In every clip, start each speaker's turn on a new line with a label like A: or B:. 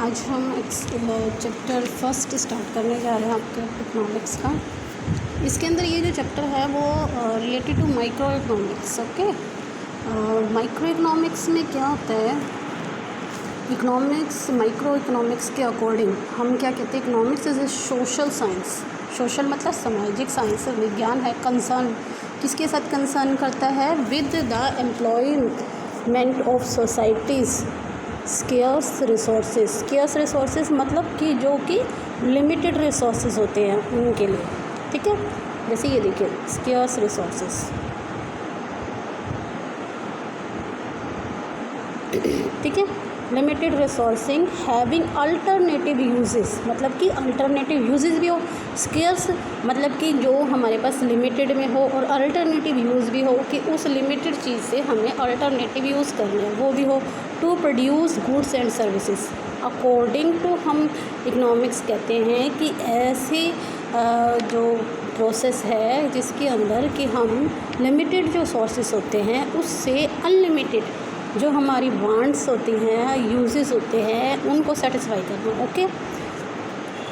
A: आज हम chapter first start करने जा रहे हैं आपके इकोनॉमिक्स का। इसके अंदर ये जो चैप्टर है वो related to micro economics. Okay, micro economics में क्या होता है? इकोनॉमिक्स माइक्रो इकोनॉमिक्स के अकॉर्डिंग हम क्या कहते हैं, economics is a social science. Social मतलब सामाजिक साइंस, विज्ञान है। कंसर्न किसके साथ कंसर्न करता है? With the employment of societies scarce resources. Scarce resources मतलब कि जो कि लिमिटेड रिसोर्सेज होते हैं उनके लिए, ठीक है। जैसे ये देखिए स्केर्स रिसोर्सेज, ठीक है। Limited resourcing having alternative uses, मतलब कि अल्टरनेटिव यूजेस भी हो। स्केर्स मतलब कि जो हमारे पास लिमिटेड में हो, और अल्टरनेटिव यूज़ भी हो कि उस लिमिटेड चीज़ से हमें अल्टरनेटिव यूज़ करना है, वो भी हो। To produce goods and services according to, हम इकोनॉमिक्स कहते हैं कि ऐसी जो प्रोसेस है जिसके अंदर कि हम लिमिटेड जो सोर्सेस होते हैं उससे अनलिमिटेड जो हमारी वांट्स होती हैं, यूजेस होते हैं, उनको सेटिस्फाई करना। ओके,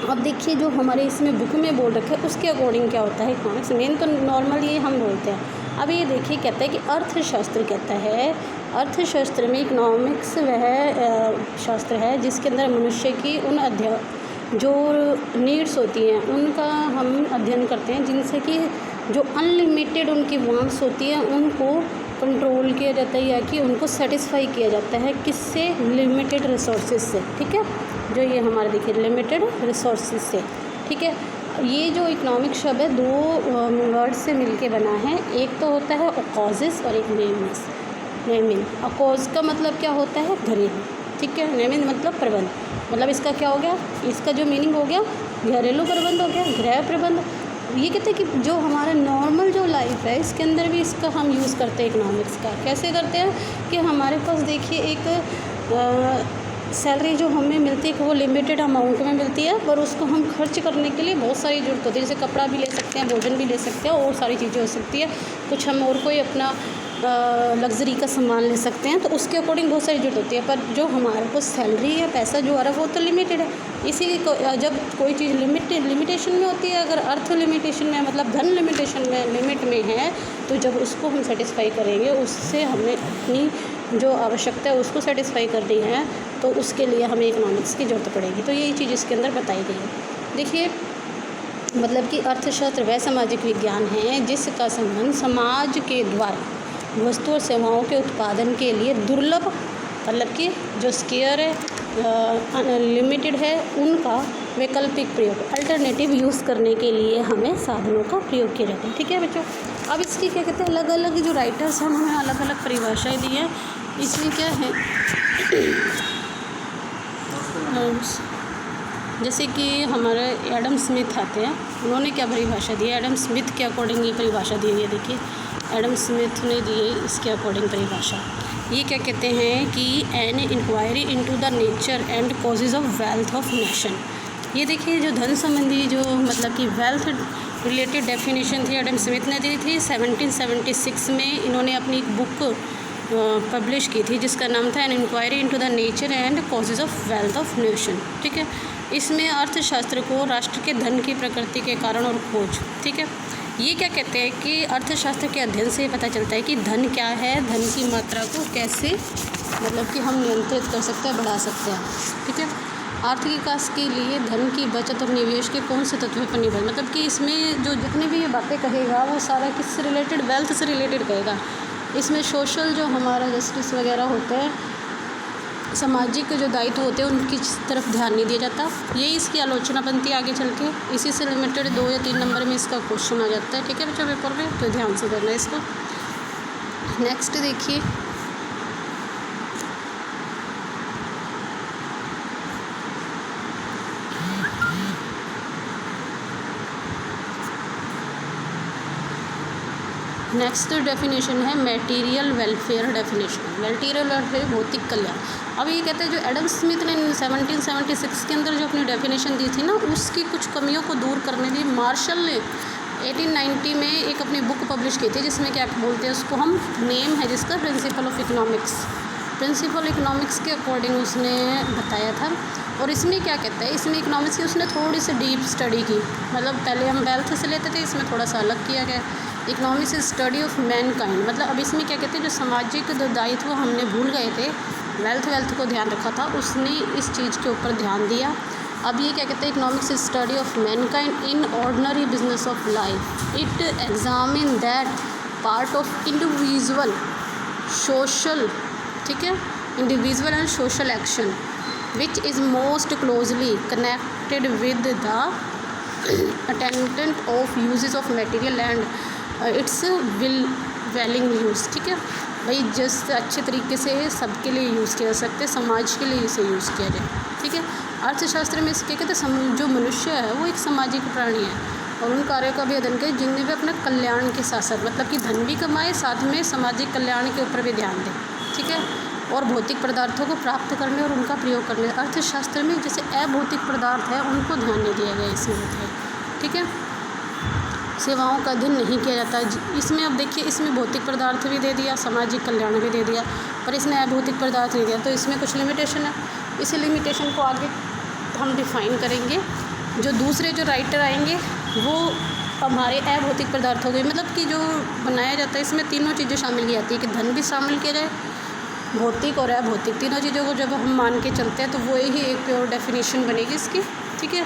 A: अब देखिए जो हमारे इसमें बुक में बोल रखा है उसके अकॉर्डिंग क्या होता है इकोनॉमिक्स। मेन तो नॉर्मल ये हम बोलते हैं। अब ये देखिए कहता है कि अर्थशास्त्र कहता है, अर्थशास्त्र में इकोनॉमिक्स वह शास्त्र है जिसके अंदर मनुष्य की उन जो नीड्स होती हैं उनका हम अध्ययन करते हैं, जिनसे कि जो अनलिमिटेड उनकी वांट्स होती हैं उनको कंट्रोल किया जाता है या कि उनको सेटिस्फाई किया जाता है। किससे? लिमिटेड रिसोर्सेज से, ठीक है। जो ये हमारे देखिए लिमिटेड रिसोर्सेज से, ठीक है। ये जो इकोनॉमिक शब्द है दो वर्ड से मिलके बना है। एक तो होता है ओकॉजिस और एक नेमिस। नेमिन, अकोज का मतलब क्या होता है? घरेलू, ठीक है। नेमिन मतलब प्रबंध, मतलब इसका क्या हो गया? इसका जो मीनिंग हो गया घरेलू प्रबंध हो गया, गृह प्रबंध। ये कहते हैं कि जो हमारा नॉर्मल जो लाइफ है इसके अंदर भी इसका हम यूज़ करते हैं इकोनॉमिक्स का। कैसे करते हैं कि हमारे पास देखिए एक सैलरी जो हमें मिलती है वो लिमिटेड अमाउंट में मिलती है, पर उसको हम खर्च करने के लिए बहुत सारी ज़रूरत होती है। जैसे कपड़ा भी ले सकते हैं, भोजन भी ले सकते हैं, और सारी चीज़ें हो सकती है। कुछ हम और कोई अपना लग्जरी का सामान ले सकते हैं, तो उसके अकॉर्डिंग बहुत सारी ज़रूरत होती है। पर जो हमारे को सैलरी या पैसा जो आ रहा है वो तो लिमिटेड है। इसी को जब कोई चीज़ लिमिटेशन में होती है, अगर अर्थ लिमिटेशन में मतलब धन लिमिटेशन में लिमिट में है, तो जब उसको हम सेटिस्फाई करेंगे, उससे हमें अपनी जो आवश्यकता है उसको सेटिस्फाई करनी है, तो उसके लिए हमें इकोनॉमिक्स की ज़रूरत पड़ेगी। तो यही चीज़ इसके अंदर बताई गई है। देखिए मतलब कि अर्थशास्त्र वह सामाजिक विज्ञान है जिसका संबंध समाज के द्वारा वस्तु और सेवाओं के उत्पादन के लिए दुर्लभ, मतलब कि जो स्केयर है लिमिटेड है, उनका वैकल्पिक प्रयोग, अल्टरनेटिव यूज़ करने के लिए हमें साधनों का प्रयोग किया जाता है, ठीक है बच्चों। अब इसकी क्या कहते हैं, अलग अलग जो राइटर्स हैं उन्होंने अलग अलग परिभाषाएं दी हैं। इसमें क्या है जैसे कि हमारे एडम स्मिथ आते हैं, उन्होंने क्या परिभाषा दी है? एडम स्मिथ के अकॉर्डिंग ये परिभाषा दी है। देखिए एडम स्मिथ ने दी है इसके अकॉर्डिंग परिभाषा। ये क्या कहते हैं कि an inquiry into the nature and causes of wealth of nation. ये देखिए जो धन संबंधी जो मतलब कि वेल्थ रिलेटेड डेफिनेशन थी एडम स्मिथ ने दी थी 1776 में। इन्होंने अपनी एक बुक पब्लिश की थी जिसका नाम था an inquiry into the nature and causes of wealth of nation, ठीक है। इसमें अर्थशास्त्र को राष्ट्र के धन की प्रकृति के कारण और खोज, ठीक है। ये क्या कहते हैं कि अर्थशास्त्र के अध्ययन से पता चलता है कि धन क्या है, धन की मात्रा को कैसे मतलब कि हम नियंत्रित कर सकते हैं, बढ़ा सकते हैं, ठीक है। आर्थिक विकास के लिए धन की बचत और निवेश के कौन से तत्वों पर निर्भर, मतलब कि इसमें जो जितनी भी ये बातें कहेगा वो सारा किससे रिलेटेड? वेल्थ से रिलेटेड कहेगा। इसमें सोशल जो हमारा जस्टिस वगैरह होते हैं, सामाजिक जो दायित्व होते हैं उनकी तरफ ध्यान नहीं दिया जाता। यही इसकी आलोचना बनती है आगे चल के। इसी से रिलेटेड 2 या 3 नंबर में इसका क्वेश्चन आ जाता है, ठीक है बच्चों पेपर में, तो ध्यान से करना है इसको। नेक्स्ट देखिए नेक्स्ट डेफिनेशन है material welfare definition. Material welfare भौतिक कल्याण। अब ये कहते हैं जो एडम स्मिथ ने 1776 के अंदर जो अपनी डेफिनेशन दी थी ना, उसकी कुछ कमियों को दूर करने के लिए मार्शल ने 1890 में एक अपनी बुक पब्लिश की थी जिसमें क्या बोलते हैं उसको हम, नेम है जिसका principle of economics, principle economics के अकॉर्डिंग उसने बताया था। और इसमें क्या कहता है, इसमें इकोनॉमिक्स की उसने थोड़ी सी डीप स्टडी की, मतलब पहले हम वेल्थ से लेते थे, इसमें थोड़ा सा अलग किया गया। Economics is study of Mankind, मतलब अब इसमें क्या कहते हैं, जो सामाजिक दायित्व हमने भूल गए थे, वेल्थ को ध्यान रखा था, उसने इस चीज़ के ऊपर ध्यान दिया। अब ये क्या कहते हैं, economics is study of Mankind in ordinary business of life. It examine that part of individual social, ठीक है, individual and social action which is most closely connected with the attainment of uses of material and its willing use, ठीक है भाई, जिससे अच्छे तरीके से सबके लिए यूज़ किया जा सकता है, समाज के लिए इसे यूज़ किया जाए, ठीक है। अर्थशास्त्र में इसके कहते हैं जो मनुष्य है वो एक सामाजिक प्राणी है और उन कार्यों का भी अध्ययन करें जिनमें वे अपने कल्याण के साथ साथ, मतलब कि धन भी कमाए, साथ में सामाजिक कल्याण के ऊपर भी ध्यान दें, ठीक है, और भौतिक पदार्थों को प्राप्त करने और उनका प्रयोग करने। अर्थशास्त्र में जैसे अभौतिक पदार्थ है उनको ध्यान नहीं दिया गया इसमें होता है, ठीक है। सेवाओं का अध्ययन नहीं किया जाता इसमें। अब देखिए, इसमें भौतिक पदार्थ भी दे दिया, सामाजिक कल्याण भी दे दिया, पर इसने अभौतिक पदार्थ नहीं दिया, तो इसमें कुछ लिमिटेशन है। इसी लिमिटेशन को आगे हम डिफ़ाइन करेंगे। जो दूसरे जो राइटर आएंगे वो हमारे अभौतिक पदार्थों के, मतलब कि जो बनाया जाता है इसमें तीनों चीज़ें शामिल की जाती है कि धन भी शामिल किया जाए, भौतिक और अभौतिक तीनों चीज़ों को जब हम मान के चलते हैं तो वो ही एक प्योर डेफिनेशन बनेगी इसकी, ठीक है।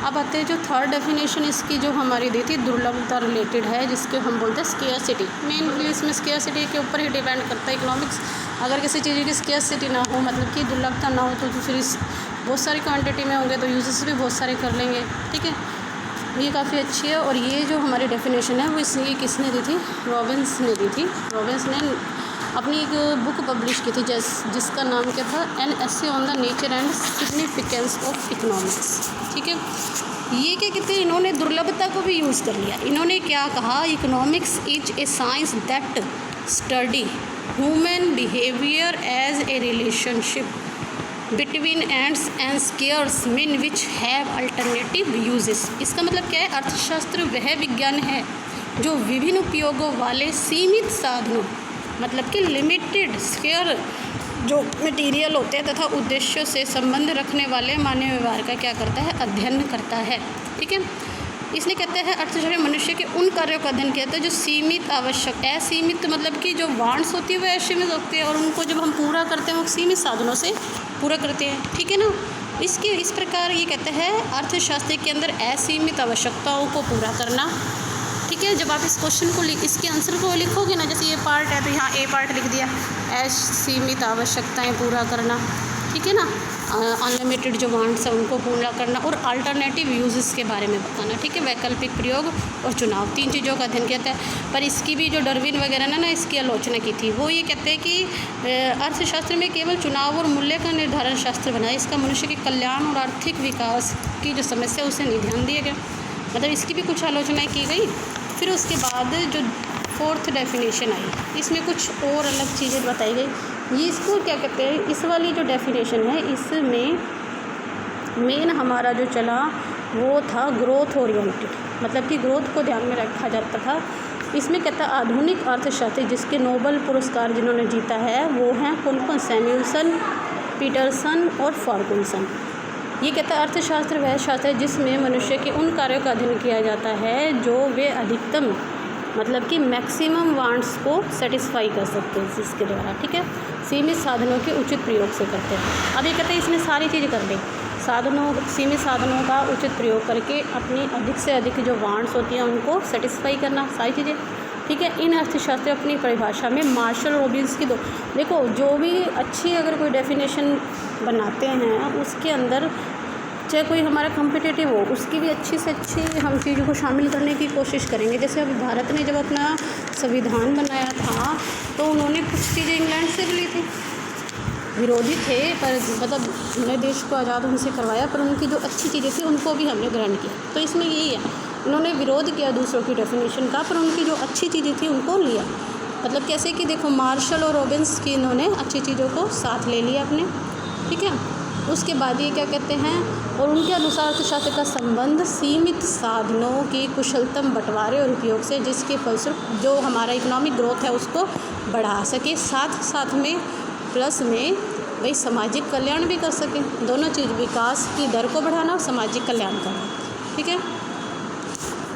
A: अब आते हैं जो थर्ड डेफिनेशन इसकी जो हमारी दी थी, दुर्लभता रिलेटेड है, जिसके हम बोलते हैं स्केर्सिटी। मेनली इसमें स्केर्सिटी के ऊपर ही डिपेंड करता है इकोनॉमिक्स। अगर किसी चीज़ की स्केर्सिटी ना हो, मतलब कि दुर्लभता ना हो, तो फिर इस बहुत सारी क्वान्टिटी में होंगे तो यूजेस भी बहुत सारे कर लेंगे, ठीक है। ये काफ़ी अच्छी है। और ये जो हमारी डेफिनेशन है वो इसने किसने दी थी, रॉबिन्स ने दी थी। रॉबिन्स ने अपनी एक बुक पब्लिश की थी जिसका नाम क्या था, an essay on the nature and significance of economics, ठीक है। ये क्या कहते हैं, इन्होंने दुर्लभता को भी यूज़ कर लिया। इन्होंने क्या कहा, economics is a science that study human behaviour as a relationship between ends and scarce mean which have alternative uses. इसका मतलब क्या है, अर्थशास्त्र वह विज्ञान है जो विभिन्न उपयोगों वाले सीमित साधनों, मतलब कि लिमिटेड स्केयर जो मटेरियल होते हैं तथा उद्देश्यों से संबंध रखने वाले मानव व्यवहार का क्या करता है, अध्ययन करता है, ठीक है। इसने कहते हैं अर्थशास्त्र मनुष्य के उन कार्यों का अध्ययन किया जाता है जो सीमित आवश्यक, असीमित, मतलब कि जो वांट्स होती है वह असीमित होती है और उनको जब हम पूरा करते हैं वो सीमित साधनों से पूरा करते हैं, ठीक है ना। इसके इस प्रकार ये कहते हैं अर्थशास्त्र के अंदर असीमित आवश्यकताओं को पूरा करना, ठीक है। जब आप इस क्वेश्चन को इसके आंसर को लिखोगे ना, जैसे ये पार्ट है तो यहाँ ए पार्ट लिख दिया, असीमित आवश्यकताएं पूरा करना, ठीक है ना, अनलिमिटेड जो वांट्स है उनको पूरा करना और अल्टरनेटिव यूजेस के बारे में बताना, ठीक है। वैकल्पिक प्रयोग और चुनाव, तीन चीज़ों का अध्ययन किया था। पर इसकी भी जो डार्विन वगैरह ने ना इसकी आलोचना की थी, वो ये कहते हैं कि अर्थशास्त्र में केवल चुनाव और मूल्य का निर्धारण शास्त्र बनाया, इसका मनुष्य के कल्याण और आर्थिक विकास की जो समस्या उसे नहीं ध्यान दिया गया, मतलब इसकी भी कुछ आलोचनाएँ की गई। फिर उसके बाद जो फोर्थ डेफिनेशन आई, इसमें कुछ और अलग चीज़ें बताई गई। ये इसको क्या कहते हैं, इस वाली जो डेफिनेशन है इसमें मेन हमारा जो चला वो था ग्रोथ ओरिएंटेड, मतलब कि ग्रोथ को ध्यान में रखा जाता था। इसमें कहता है आधुनिक अर्थशास्त्री जिसके नोबेल पुरस्कार जिन्होंने जीता है वो हैं कौन कौन, सैमुएल्सन, पीटरसन और फर्गुसन। ये कहता है अर्थशास्त्र वह शास्त्र है जिसमें मनुष्य के उन कार्यों का अध्ययन किया जाता है जो वे अधिकतम, मतलब कि मैक्सिमम वांट्स को सेटिस्फाई कर सकते हैं जिसके द्वारा, ठीक है, सीमित साधनों के उचित प्रयोग से करते हैं। अब ये कहते हैं इसने सारी चीज़ कर दी, साधनों, सीमित साधनों का उचित प्रयोग करके अपनी अधिक से अधिक जो वांट्स होती हैं उनको सेटिस्फाई करना, सारी चीज़ें, ठीक है। इन अर्थशास्त्री अपनी परिभाषा में मार्शल रॉबिन्स की देखो जो भी अच्छी अगर कोई डेफिनेशन बनाते हैं उसके अंदर चाहे कोई हमारा कॉम्पिटिटिव हो उसकी भी अच्छी से अच्छी हम चीज़ों को शामिल करने की कोशिश करेंगे। जैसे अभी भारत ने जब अपना संविधान बनाया था तो उन्होंने कुछ चीज़ें इंग्लैंड से भी ली थी, विरोधी थे पर मतलब हमने देश को आज़ाद उनसे करवाया, पर उनकी जो अच्छी चीज़ें थी उनको भी हमने ग्रहण किया। तो इसमें यही है, उन्होंने विरोध किया दूसरों की डेफिनेशन का, पर उनकी जो अच्छी चीज़ें थी उनको लिया। मतलब कैसे कि देखो मार्शल और रॉबिन्स की इन्होंने अच्छी चीज़ों को साथ ले लिया अपने, ठीक है। उसके बाद ये क्या कहते हैं, और उनके अनुसार अर्थशास्त्र का संबंध सीमित साधनों के कुशलतम बंटवारे और उपयोग से, जिसके फलस्वरूप जो हमारा इकोनॉमिक ग्रोथ है उसको बढ़ा सके, साथ साथ में प्लस में भाई सामाजिक कल्याण भी कर सकें, दोनों चीज़, विकास की दर को बढ़ाना और सामाजिक कल्याण करना। ठीक है,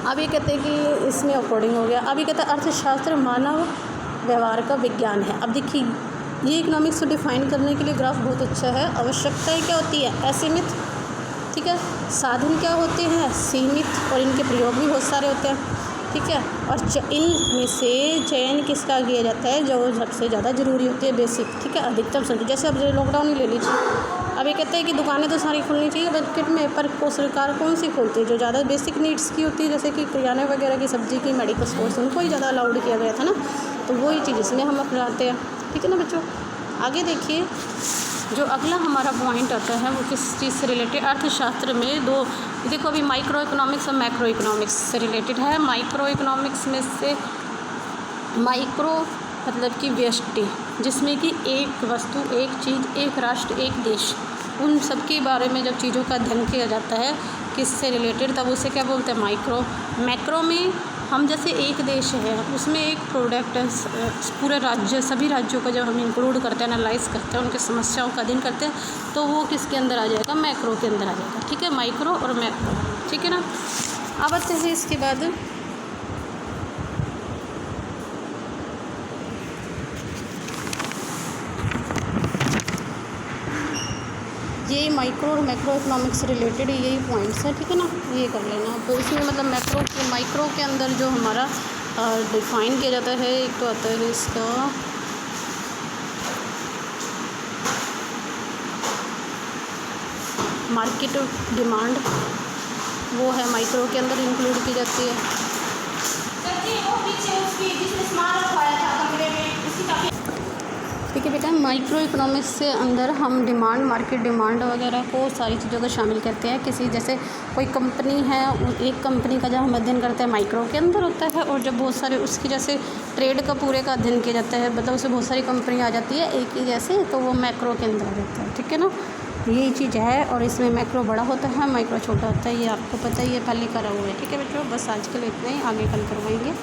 A: अब ये कहते हैं कि इसमें अकॉर्डिंग हो गया। अब ये कहते हैं अर्थशास्त्र मानव व्यवहार का विज्ञान है। अब देखिए ये इकोनॉमिक्स को डिफाइन करने के लिए ग्राफ बहुत अच्छा है। आवश्यकताएं क्या होती है? असीमित। ठीक है, साधन क्या होते हैं? सीमित, और इनके प्रयोग भी बहुत सारे होते हैं। ठीक है, और इनमें से चयन किसका किया जाता है? जो सबसे ज़्यादा ज़रूरी होती है, बेसिक। ठीक है, अधिकतम संतुष्टि। जैसे अब लॉकडाउन ही ले लीजिए, अब ये कहते हैं कि दुकानें तो सारी खुलनी चाहिए मार्केट में, पर को सरकार कौन सी खोलती है? जो ज़्यादा बेसिक नीड्स की होती है, जैसे कि किराने वगैरह की, सब्जी की, मेडिकल स्टोर्स, उनको ही ज़्यादा अलाउड किया गया था ना। तो वही चीज़ इसमें हम अपनाते हैं। ठीक है ना बच्चों, आगे देखिए जो अगला हमारा पॉइंट आता है वो किस चीज़ से रिलेटेड? अर्थशास्त्र में दो, देखो अभी माइक्रो इकोनॉमिक्स और मैक्रो इकोनॉमिक्स से रिलेटेड है। माइक्रो इकोनॉमिक्स में से माइक्रो मतलब कि व्यष्टि, जिसमें कि एक वस्तु, एक चीज़, एक राष्ट्र, एक देश, उन सब के बारे में जब चीज़ों का अध्ययन किया जाता है किससे रिलेटेड, तब उसे क्या बोलते हैं? माइक्रो। मैक्रो में हम जैसे एक देश है, उसमें एक प्रोडक्ट, पूरे राज्य, सभी राज्यों का जब हम इंक्लूड करते हैं, एनालाइज करते हैं, उनकी समस्याओं का अध्ययन करते हैं, तो वो किसके अंदर आ जाएगा? मैक्रो के अंदर आ जाएगा। ठीक है, माइक्रो और मैक्रो। ठीक है ना, अब आते हैं इसके बाद ये माइक्रो और मैक्रो इकोनॉमिक्स से रिलेटेड यही पॉइंट्स है। ठीक है ना, ये कर लेना। तो इसमें मतलब माइक्रो के अंदर जो हमारा डिफाइन किया जाता है, एक तो आता है इसका मार्केट डिमांड, वो है माइक्रो के अंदर इंक्लूड की जाती है। ठीक है बेटा, माइक्रो इकोनॉमिक्स से अंदर हम डिमांड, मार्केट डिमांड वगैरह को, सारी चीज़ों को शामिल करते हैं। किसी जैसे कोई कंपनी है, एक कंपनी का जब हम अध्ययन करते हैं माइक्रो के अंदर होता है, और जब बहुत सारे उसकी जैसे ट्रेड का पूरे का अध्ययन किया जाता है, मतलब उसमें बहुत सारी कंपनी आ जाती है एक ही जैसे, तो वो मैक्रो के अंदर आ जाता है। ठीक है ना, यही चीज़ है। और इसमें मैक्रो बड़ा होता है, माइक्रो छोटा होता है, ये आपको पता ही है, पहले करा हुआ है। ठीक है बच्चों, बस आज के लिए इतना ही, आगे कल करवाएंगे।